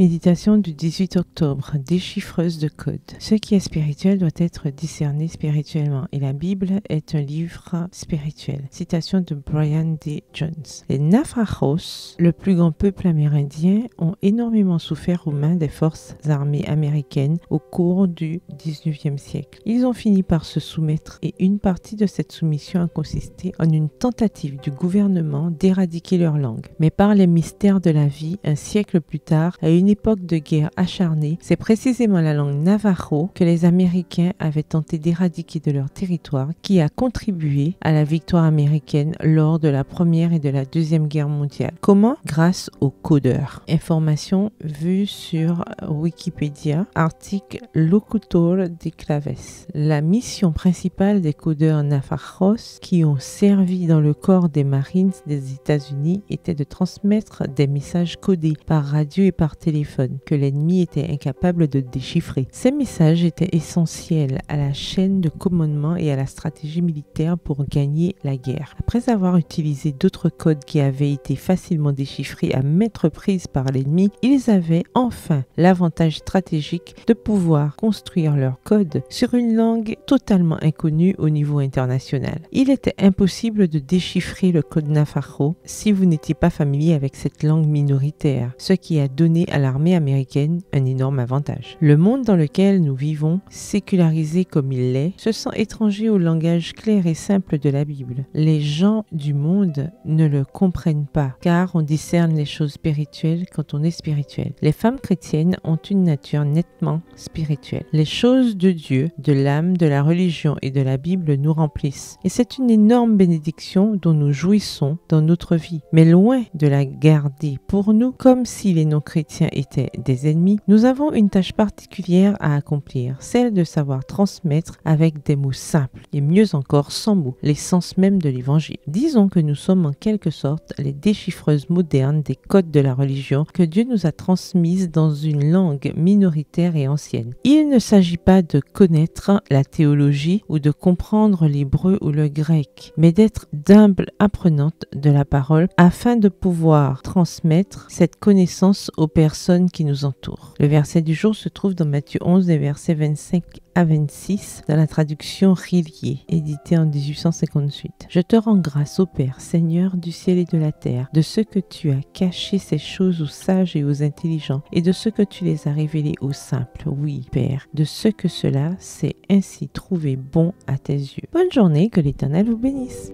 Méditation du 18 octobre, déchiffreuse de code. Ce qui est spirituel doit être discerné spirituellement et la Bible est un livre spirituel. Citation de Brian D. Jones. Les Navajos, le plus grand peuple amérindien, ont énormément souffert aux mains des forces armées américaines au cours du 19e siècle. Ils ont fini par se soumettre et une partie de cette soumission a consisté en une tentative du gouvernement d'éradiquer leur langue. Mais par les mystères de la vie, un siècle plus tard, à une époque de guerre acharnée, c'est précisément la langue navajo que les Américains avaient tenté d'éradiquer de leur territoire qui a contribué à la victoire américaine lors de la Première et de la Deuxième Guerre mondiale. Comment? Grâce aux codeurs. Information vue sur Wikipédia, article Locutor de Claves. La mission principale des codeurs navajos qui ont servi dans le corps des Marines des États-Unis était de transmettre des messages codés par radio et par téléphone que l'ennemi était incapable de déchiffrer. Ces messages étaient essentiels à la chaîne de commandement et à la stratégie militaire pour gagner la guerre. Après avoir utilisé d'autres codes qui avaient été facilement déchiffrés à maintes reprises par l'ennemi, ils avaient enfin l'avantage stratégique de pouvoir construire leur code sur une langue totalement inconnue au niveau international. Il était impossible de déchiffrer le code navajo si vous n'étiez pas familier avec cette langue minoritaire, ce qui a donné à l'armée américaine un énorme avantage. Le monde dans lequel nous vivons, sécularisé comme il l'est, se sent étranger au langage clair et simple de la Bible. Les gens du monde ne le comprennent pas, car on discerne les choses spirituelles quand on est spirituel. Les femmes chrétiennes ont une nature nettement spirituelle. Les choses de Dieu, de l'âme, de la religion et de la Bible nous remplissent. Et c'est une énorme bénédiction dont nous jouissons dans notre vie. Mais loin de la garder pour nous, comme si les non-chrétiens étaient des ennemis, nous avons une tâche particulière à accomplir, celle de savoir transmettre avec des mots simples, et mieux encore sans mots, l'essence même de l'évangile. Disons que nous sommes en quelque sorte les déchiffreuses modernes des codes de la religion que Dieu nous a transmises dans une langue minoritaire et ancienne. Il ne s'agit pas de connaître la théologie ou de comprendre l'hébreu ou le grec, mais d'être d'humbles apprenantes de la parole afin de pouvoir transmettre cette connaissance aux personnes qui nous entourent. Le verset du jour se trouve dans Matthieu 11, les versets 25 à 26, dans la traduction Rillier, éditée en 1858. Je te rends grâce, ô Père, Seigneur du ciel et de la terre, de ce que tu as caché ces choses aux sages et aux intelligents, et de ce que tu les as révélées aux simples. Oui, Père, de ce que cela s'est ainsi trouvé bon à tes yeux. Bonne journée, que l'Éternel vous bénisse.